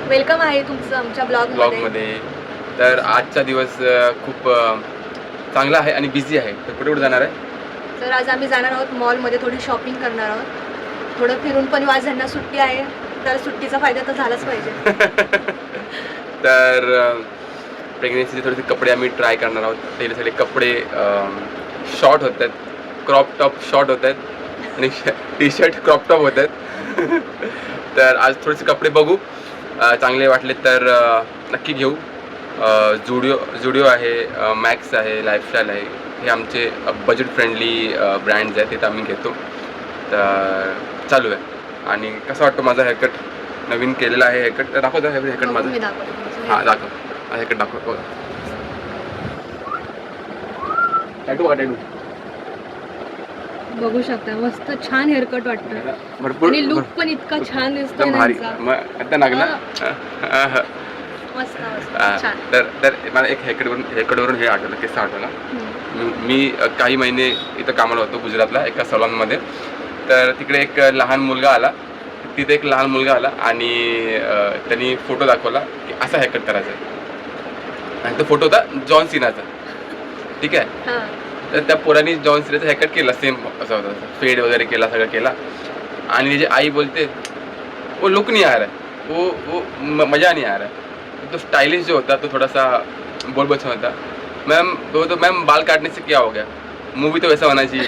Welcome आहे तुमचं आमच्या ब्लॉगमध्ये. तर आजचा दिवस खूप चांगला आहे आणि बिझी आहे. तर कुठे जाणार आहे? तर आज आम्ही जाणार आहोत मॉलमध्ये, थोडी शॉपिंग करणार आहोत. थोडं फिरून पण आज ह्यांना सुट्टी आहे, तर सुट्टीचा फायदा तर झालाच पाहिजे. तर प्रेग्नेन्सीचे थोडेसे कपडे आम्ही ट्राय करणार आहोत. ते सगळे कपडे शॉर्ट होत आहेत, क्रॉप टॉप शॉर्ट होत आहेत आणि टी शर्ट क्रॉप टॉप होत आहेत. तर आज थोडेसे कपडे बघू, चांगले वाटले तर नक्की घेऊ. जुडिओ आहे, मॅक्स आहे, लाईफस्टाईल आहे, हे आमचे बजेट फ्रेंडली ब्रँड्स आहेत, ते आम्ही घेतो. तर चालू आहे. आणि कसा वाटतो माझा हेअरकट? नवीन केलेला आहे हेअरकट. दाखवतो हेअरकट माझं. हां दाखव, हेअरकट दाखव. बघा टॅटू का टॅटू बघू शकता, मस्त छान हेअरकट वाटतं. भरपूर आणि लुक पण इतका छान दिसतोय भारी. त्यांचा. मग आता लागला. मस्त मस्त छान. तर मला एक हेअरकटवरून हे आठवलं, केस आठवला. मी काही महिने इथं कामाला होतो गुजरातला एका सलॉनमध्ये. तर तिकडे एक लहान मुलगा आला, तिथे एक लहान मुलगा आला आणि त्यांनी फोटो दाखवला की असा हेअरकट करायचा आहे. आणि तो फोटो होता जॉन सिनाचा. ठीक आहे. तर त्या पोरांनी जॉन सिनाचा हेअरकट केला, सेम असा होता, फेड वगैरे केला, सगळं केला. आणि त्याची आई बोलते वो लुक नहीं आ रहा है, वो मज़ा नहीं आ रहा है. तो स्टाइलिश जो होता तो थोड़ा सा बोल बच्चा होता. मैम वो तो मैम बाल काटने से क्या हो गया, मूवी तो वैसा होना चाहिए.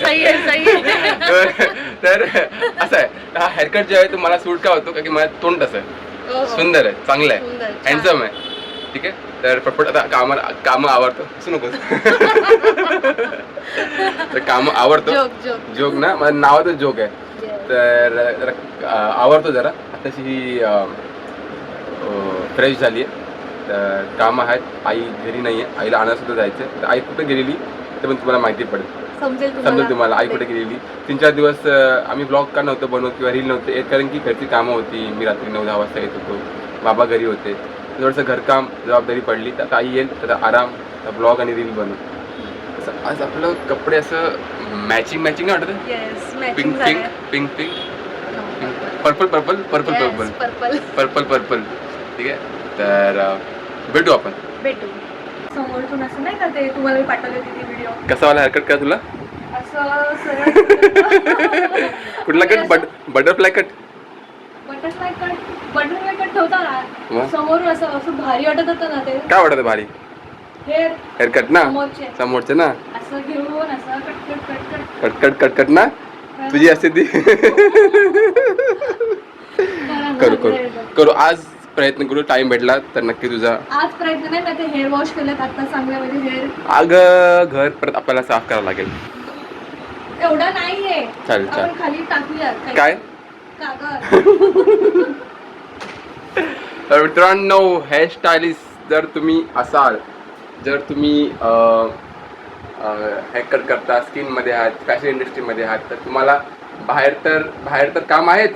सही आहे. तर असं आहे. हा हेअरकट जो आहे तो मला सूट का होतो का की माझं तोंड असं आहे, सुंदर आहे, चांगलं आहे, हँडसम आहे. ठीक आहे. तर पटपट आता कामं आवडतो, असं नकोस. तर कामं आवडतो. जोक ना, माझं नावातच जोक आहे. तर आवडतो जरा. आताशी ही फ्रेश झाली आहे. तर कामं आहेत. आई घरी नाही आहे, आईला आणायला जायचं आहे. तर आई कुठे गेलेली ते पण तुम्हाला माहिती पडेल, समजेल तुम्हाला आई कुठे गेलेली. 3-4 दिवस आम्ही ब्लॉग का नव्हतं बनवत किंवा रील नव्हते येत, कारण की घरची कामं होती. मी रात्री 9-10 वाजता येत होतो, बाबा घरी होते. थोडंसं घरकाम जबाबदारी पडली. तर आता आई येईल, तर आराम, ब्लॉग आणि रील बनवू. असं आज आपलं कपडे असं मॅचिंग नाही वाटत? Pink pink pink pink purple. ठीक आहे. तर भेटू आपण. समोरतून असं नाही का, ते तुम्हाला मी पाठवले होते व्हिडिओ. कसा वाला हेअरकट का तुला? असं सरळ. कुठला कट? बटरफ्लाय कट ठेवता ना समोरून, असं भारी वाटत होतं ना. ते काय वाटत भारी? हेअरकट ना, समोरचे ना, असं घेऊन असं कट ना तुझी असते ती. करू आज प्रयत्न करू. टाइम भेटला तर नक्की तुझा. आज प्रयत्न नाही, ते हेअर वॉश केलं आता चांगल्या मध्ये हेअर. अगं घर परत आपल्याला साफ करावं लागेल. एवढा नाहीये, चालेल आपण खाली टाकूया काय कागद. तर मित्रांनो, हेअरस्टायलिस्ट जर तुम्ही असाल, जर तुम्ही हेअरकट करता, स्किनमध्ये आहात, फॅशन इंडस्ट्रीमध्ये आहात, तर तुम्हाला बाहेर तर काम आहेच,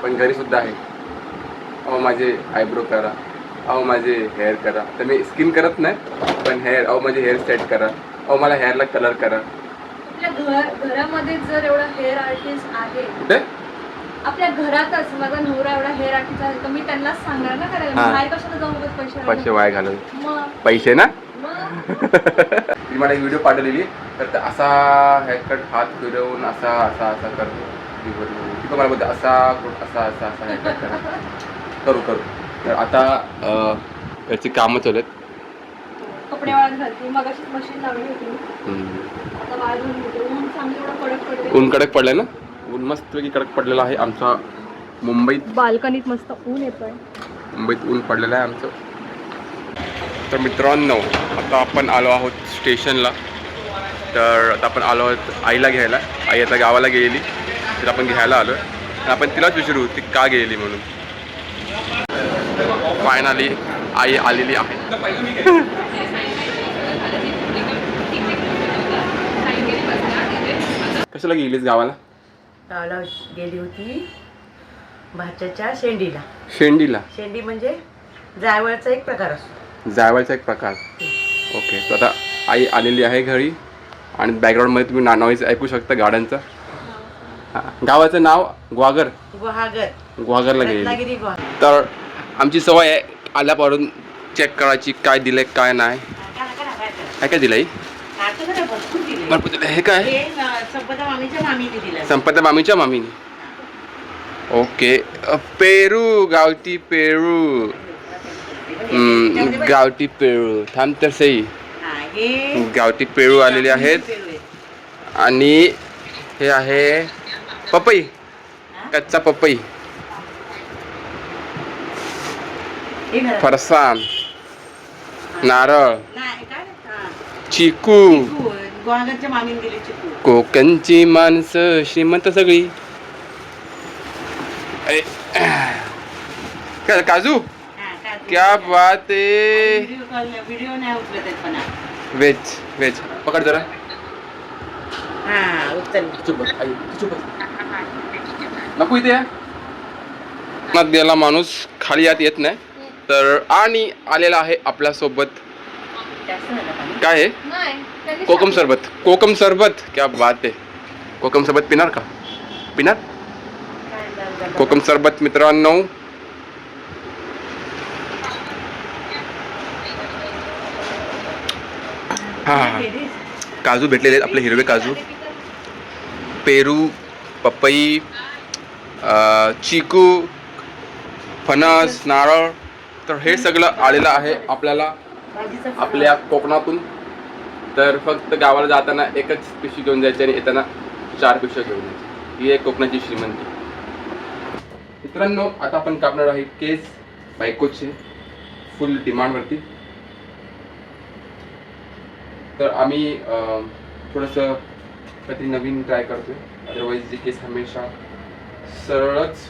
पण घरीसुद्धा आहे. अहो माझे आयब्रो करा, अहो माझे हेअर करा. तर मी स्किन करत नाही, पण हेअर, अहो माझे हेअर सेट करा, अहो मला हेअरला कलर करा. आपल्या घरामध्ये जर एवढा हेअर आर्टिस्ट आहे, कुठे? आपल्या घरातच. माझा नवरा एवढा हेअर आर्टिस्ट आहे, तर मी त्यांना सांगणार ना करायला. बाहेर कशाला जाऊ पैसे वाया घालून? पैसे ना. ती मला एक व्हिडिओ पाठवलेली, तर असा हेअरकट हात फिरवून असा करतो. ती मला बोलते असा हेअरकट करा. करू. तर आता त्याची कामं चालू आहेत. कपडे वाळत घालते, मगाशी मशीन लावली होती, आता वाळवून घेते. ऊन चांगलं कडक पडले. ऊन कडक पडलंय ना. ऊन मस्तपैकी कडक पडलेला आहे आमचा मुंबईत. बाल्कनीत मस्त ऊन येतोय. मुंबईत ऊन पडलेलं आहे आमचं. तर मित्रांनो, आता आपण आलो आहोत स्टेशनला. तर आता आपण आलो आहोत आईला घ्यायला. आई आता गावाला गेलेली, तर आपण घ्यायला आलो. आपण तिलाच विचारू ती का गेलेली म्हणून. फायनली आई आलेली आहे. कशाला गेलीस गावाला? गावाला गेली होती भाच्याच्या शेंडीला. शेंडी म्हणजे जायवळचा एक प्रकार असतो. जायवळचा एक प्रकार. ओके. तर आता आई आलेली आहे घरी आणि बॅकग्राऊंडमध्ये तुम्ही नॉईज ऐकू शकता गाड्यांचा. गावाचं नाव ग्वागर. गुहागरला गेलेली. रत्नागिरी गोवा. तर आमची सवय आहे आल्यापासून चेक करायची काय दिलंय काय नाही. काय काय दिलंय भरपूर दिलं. हे काय संपदा मामीच्या मामीने दिलं. संपदा मामीच्या मामीने. ओके पेरू गावठी पेरू. गावठी पेरू थांब तर सही. गावठी पेरू आलेले आहेत आणि हे आहे पपई कच्चा पपई फरसाण नारळ चिकू. गुहागरच्या मामीने दिले चिकू. कोकणची माणसं श्रीमंत सगळी. काय काजू क्या बात आहे. व्हिडिओ नाही उचलत आहेत पण. वेज वेज पकड जरा. हा उचल. नको इथे मग गेला माणूस खाली यात येत नाही. तर आणि आलेला आहे आपल्या सोबत काय आहे नाही त्यांनी कोकम सरबत. कोकम सरबत क्या बात आहे. कोकम सरबत पिणार का पिणार कोकम सरबत मित्रांनो. हा काजू भेटलेले आहेत आपले हिरवे काजू पेरू पपई चिकू फणस नारळ. तर हे सगळं आलेलं आहे आपल्याला आपल्या कोकणातून. तर फक्त गावाला जाताना एकच पिशवी घेऊन जायची आणि येताना 4 पिशव्या घेऊन जायची. ही एक कोकणाची श्रीमंती. मित्रांनो आता आपण कापणार आहे केस बायकोचे फुल डिमांडवरती. तर आम्ही थोडंसं काहीतरी नवीन ट्राय करतोय. अदरवाईज जे केस हमेशा सरळच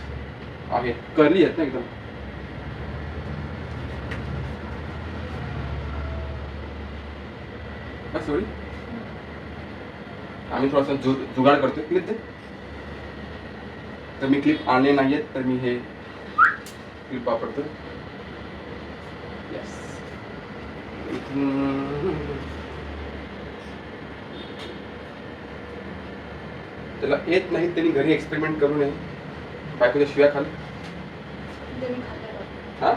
आहेत कर्ली आहेत ना एकदम. बस सॉरी आम्ही थोडासा जुगाड करतोय. क्लिप दे. तर मी क्लिप आणले नाही आहेत तर मी हे क्लिप वापरतो. यस त्याला येत नाही त्यांनी घरी एक्सपेरिमेंट करू नये. बायकोच्या शिव्या खाल. हा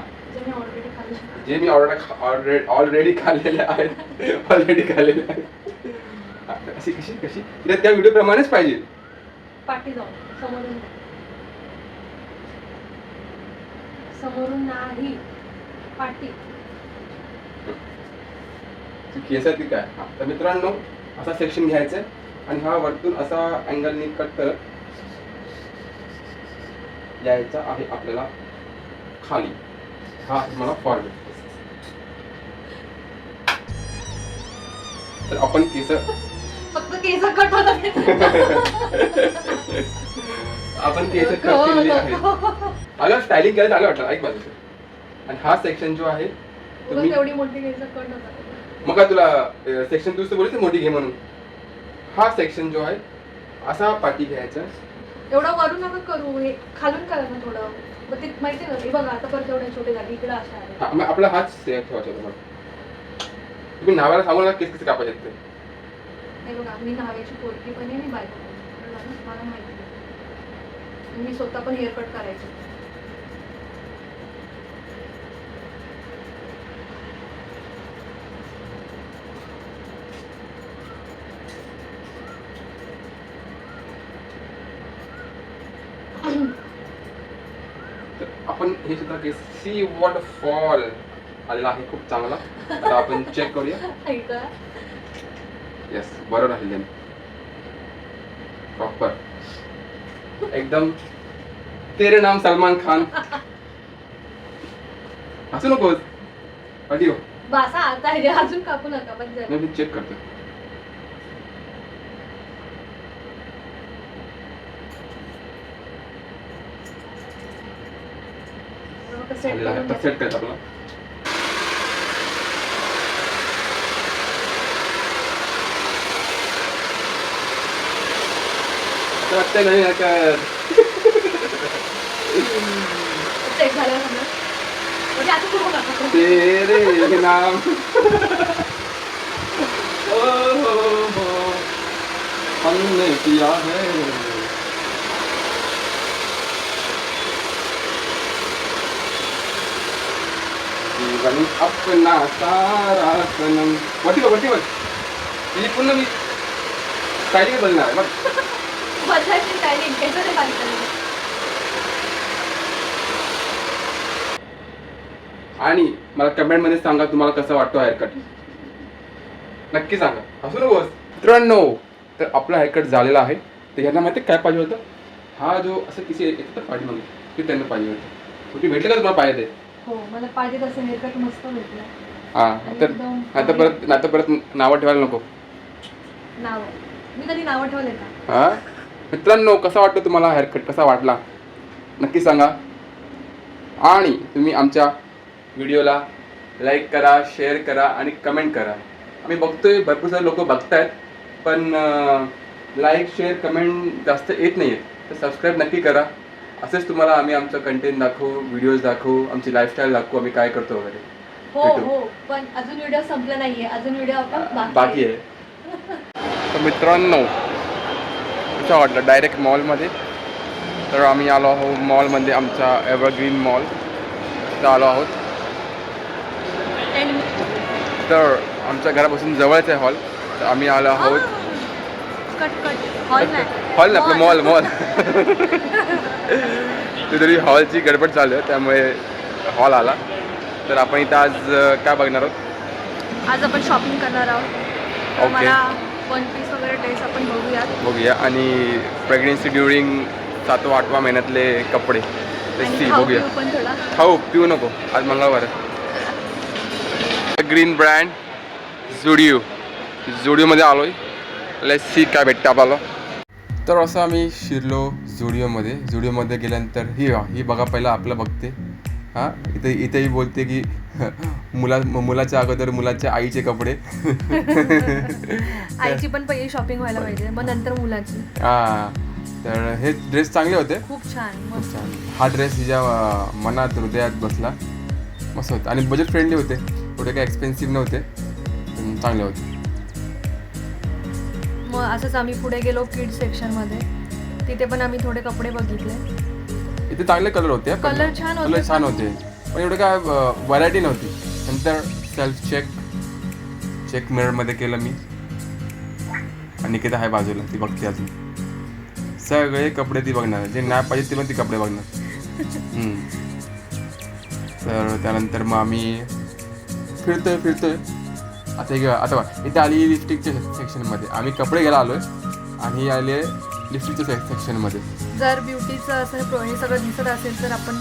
जे मी ऑलरेडी खाल्लेले आहेत ऑलरेडी खाल्लेले आहेत. अशी कशी कशी त्या व्हिडिओ प्रमाणेच पाहिजे. पाठी जाऊन समोरून नाही पाठी. केस आहे ती काय. तर मित्रांनो असा सेक्शन घ्यायचा आणि हा वरतून असा अँगलनी कट करत यायचा आहे आपल्याला खाली. हा मला फॉरवर्ड. तर आपण केस फक्त केस कट होतात. आपण केस कट केलेले आहेत. अगं स्टायलिंग करायला चांगलं वाटलं. ऐक माझं. आणि हा सेक्शन जो आहे तुम्ही एवढी मोठी केस कट होतात. मग तुला सेक्शन तूच तर बोलते मोठी घे म्हणून. हा सेक्शन जो आहे असा पाठी घ्यायचा. एवढा वरून नका करू. हे खालून करा ना थोडं. मग ते माहिती ना हे बघा आता परत एवढे छोटे झाले इकडे अशा आहे. हा, मग आपला हाच ठेवायचा होता. तुम्ही नावाला सांगू नका केस कसे कापायचे ते. हे बघा मी नावाची पोरगी पण आहे मी बायको पण आहे. मला माहिती आहे. मी स्वतः पण हेअर कट करायचे. आपण हे सुद्धा केस सी वॉटरफॉल आलेला आहे खूप चांगला. आता आपण चेक करूया. ऐका येस बरोबर आहे प्रॉपर एकदम. तेरे नाम सलमान खान. असू नकोस ऑडिओ. बासा आता आहे अजून कापू नका पण जरा. मी चेक करतो. सेट करायचं आपला. वाटतंय नाही काय सेट झालं म्हणजे आता करू नका. तेरे नाम हो हमने किया है. रनिंग अपना सारा सनम. वरती बघ ही पुन्हा मी स्टायलिंग बदलणार आहे बघ. बदलायची स्टायलिंग कसं ते बांधतात. आणि मला कमेंटमध्ये सांगा तुम्हाला कसं वाटतो हेअरकट. नक्की सांगा, हसू नकोस. मित्रांनो, तर आपला हेअरकट झालेला आहे. तर ह्यांना माहिती काय पाहिजे होतं, हा जो असं किसी येतं पाहिजे म्हणून ते त्यांना पाहिजे होतं. कुठे भेटलं का तुम्हाला पाहिजे ते? हो, मला पाहिजे तसं हेअरकट मस्त भेटलं. हां, तर आता परत नावं ठेवायला नको. नाव मी कधी नावं ठेवले का? हां मित्रांनो, कसा वाटतो तुम्हाला हेअरकट, कसा वाटला नक्की सांगा. आणि तुम्ही आमच्या व्हिडिओला लाईक करा, शेअर करा आणि कमेंट करा. आम्ही बघतोय भरपूर सारे लोक बघतायत, पण लाईक शेअर कमेंट जास्त येत नाही आहेत. तर सबस्क्राईब नक्की करा. असेच तुम्हाला आम्ही आमचं कंटेंट दाखवू, व्हिडिओज दाखवू, आमची लाईफस्टाईल दाखवू, आम्ही काय करतो वगैरे. हो, पण अजून व्हिडिओ संपला नाहीये. अजून व्हिडिओ आपण बाकी आहे. तर मित्रांनो, कसं वाटलं डायरेक्ट मॉलमध्ये. तर आम्ही आलो आहोत मॉलमध्ये, आमचा एव्हरग्रीन मॉल इथं आलो आहोत. तर आमच्या घरापासून जवळच आहे हॉल. तर आम्ही आलो आहोत. हॉल नाही आपलं मॉल ते तरी हॉलची गडबड चालू आहे, त्यामुळे हॉल आला. तर आपण इथं आज काय बघणार आहोत? आज आपण शॉपिंग करणार आहोत. ओके. मला वन पीस वगैरे ड्रेस आपण बघूया. आणि प्रेग्नेन्सी ड्युरिंग 7वा-8वा महिन्यातले कपडे ते बघूया. पण थोडा खाऊ पिऊ नको, आज मंगळवार आहे. ग्रीन ब्रँड झुडिओमध्ये आलोय. लेट्स सी काय भेटतं आपल्याला. तर असं आम्ही शिरलो झुडिओमध्ये गेल्यानंतर ही बघा पहिला आपलं बघते. हां, इथेही बोलते की मुलाच्या अगोदर मुलाच्या आईचे कपडे. आईची पण पहिली शॉपिंग व्हायला पाहिजे, मग नंतर मुलाची. हां, तर हे ड्रेस चांगले होते, खूप छान. हा ड्रेस हिच्या मनात हृदयात बसला. मस्त होतं आणि बजेट फ्रेंडली होते, थोडे काही एक्सपेन्सिव्ह नव्हते, चांगले होते. मग असंच आम्ही पुढे गेलो किड्स सेक्शनमध्ये. तिथे पण आम्ही थोडे कपडे बघितले. इथे चांगले कलर होते, कलर छान होते, पण एवढं काय व्हरायटी नव्हती. नंतर सेल्फ चेक मिररमध्ये केलं मी. आणि निकिता आहे बाजूला, ती बघते अजून. सगळे कपडे ती बघणार, जे नाही पाहिजे ते पण ती कपडे बघणार. तर त्यानंतर मग आम्ही फिरतोय. आता इथे आली लिपस्टिकच्या सेक्शनमध्ये. आम्ही कपडे घ्यायला आलोय आणि आले लिपस्टिकच्या सेक्शनमध्ये. जर ब्युटीचं असं हे सगळं दिसत असेल तर आपण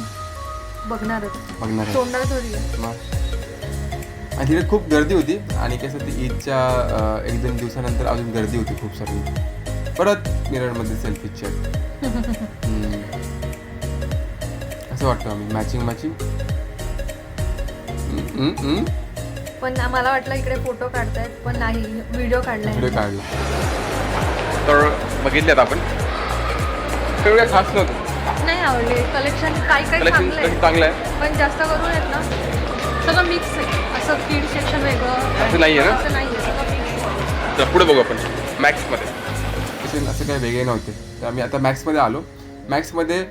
बघणार तोंडाला थोडी. आणि तिथे खूप गर्दी होती. आणि कसं ती ईदच्या 1-2 दिवसानंतर अजून गर्दी होती खूप सारी. परत मिररमध्ये सेल्फी चेक. असं वाटतं आम्ही मॅचिंग. पण मला वाटलं इकडे फोटो काढतायत, पण नाही, व्हिडिओ काढला. तर बघितल्यात आपण. तेवढं खास नव्हतं, नाही आवडले. कलेक्शन काही चांगलं आहे, पण जास्त करून आहेत ना सगळं मिक्स आहे. असं किड सेक्शन वेगळं असं नाही आहे ना. असं नाही आहे, सगळं मिक्स आहे. तर पुढे बघू आपण मॅक्समध्ये. असं काही वेगळे नव्हते. तर आम्ही आता मॅक्समध्ये आलो. मॅक्समध्ये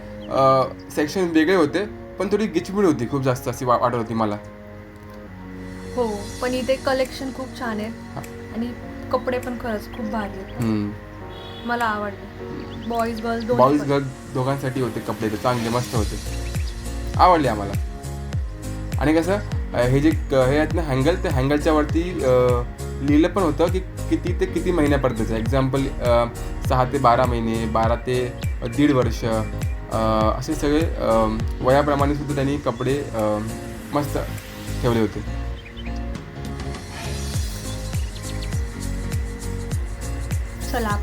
सेक्शन वेगळे होते, पण थोडी गिचमिड होती खूप जास्त, अशी वाटत होती मला. हो, पण इथे कलेक्शन खूप छान आहे आणि कपडे पण खरंच खूप भारी आहेत. मला आवडले. बॉईज गर्ल दोघांसाठी होते कपडे, ते चांगले मस्त होते, आवडले आम्हाला. आणि कसं हे जे हे आहेत ना हँगल, त्या हँगलच्या वरती लिहिलं पण होतं की किती ते किती महिन्यापर्यंतचं. एक्झाम्पल 6 ते 12 महिने, 12 ते 1.5 वर्ष, असे सगळे वयाप्रमाणे सुद्धा त्यांनी कपडे मस्त ठेवले होते. चला,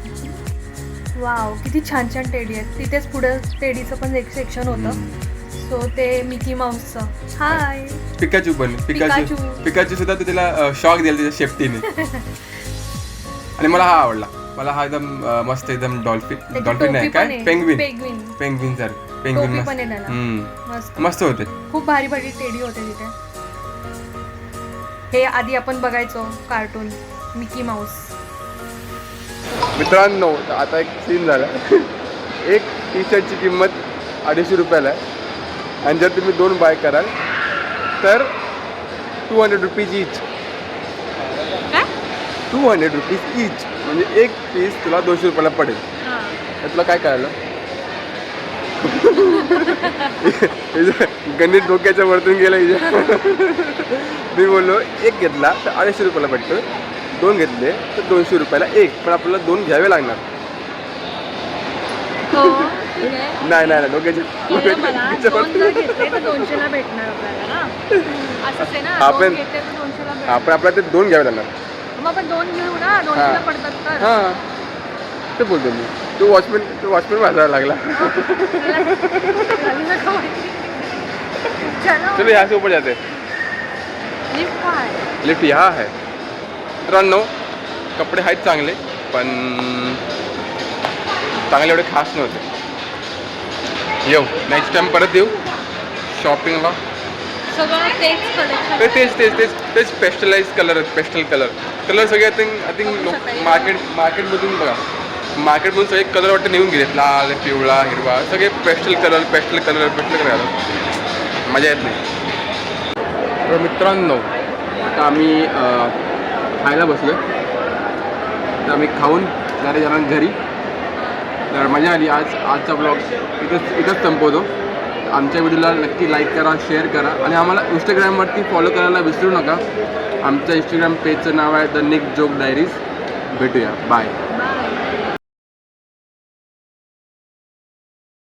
वाव, किती छान टेडी आहेत. तिथेच पुढे टेडीचं पण एक सेक्शन होतं. सो ते मिकी माऊसचं. हाय, पिकाचू सुद्धा त्याला शॉक दिला त्याच्या शेफ्टीने. आणि मला हा आवडला. मला हा एकदम मस्त, एकदम डॉल्फिन नाही काय, पेंग्विन सर, पेंग्विन मस्त होते. खूप भारी टेडी होते तिथे. हे आधी आपण बघायचो कार्टून मिकी माऊस. मित्रांनो, आता एक सीन झाला. एक टी शर्टची किंमत 250 रुपयाला आहे. आणि जर तुम्ही 2 बाय कराल तर 200 रुपीज इच. काय 200 रुपीज इच म्हणजे एक पीस तुला 200 रुपयाला पडेल. हां तर तुला काय कळलं? गणित डोक्याच्या वरतून गेलं इथे. मी बोललो एक घेतला तर 250 रुपयाला भेटतो, 2 घेतले तर 200 रुपयाला एक, पण आपल्याला 2 घ्यावे लागणार. हो ठीक आहे. नाही नाही नाही, डोक्याच्या कळलं मला. डोक्याच्या 2 जर घेतले तर 200ला भेटणार आपल्याला ना, असंच आहे ना. आपण- 2 घेतले तर 200ला भेटणार. आपण आपल्याला ते 2 घ्यावे लागणार. मग आपण 2 घेऊ ना, 200ला पडतात तर. हां ते बोलतो मी. तू वॉचमॅन वाजायला लागला. चलो यहाँ से ऊपर जाते. लिफ्ट काय लिफ्ट यहाँ है. मित्रांनो कपडे आहेत चांगले, पण चांगले एवढे खास नव्हते. येऊ नेक्स्ट टाइम परत येऊ शॉपिंगला. सगळं तेच कलेक्शन. तेच पेस्टलाइज कलर आहेत. पेस्टल कलर सगळे आय थिंक मार्केटमधून बघा, मार्केटमधून सगळे कलर वाटतं निघून गेलेत. लाल, पिवळा, हिरवा सगळे पेस्टल कलर घालतात. मजा येत नाही. तर मित्रांनो आता आम्ही खायला बसलो. तर आम्ही खाऊन डायरेक्ट जाणार घरी. तर मजा आली. आजचा ब्लॉग इथंच संपवतो. आमच्या व्हिडिओला नक्की लाईक करा, शेअर करा आणि आम्हाला इंस्टाग्रामवरती फॉलो करायला विसरू नका. आमच्या इंस्टाग्राम पेजचं नाव आहे द निक जोक डायरीज. भेटूया. बाय.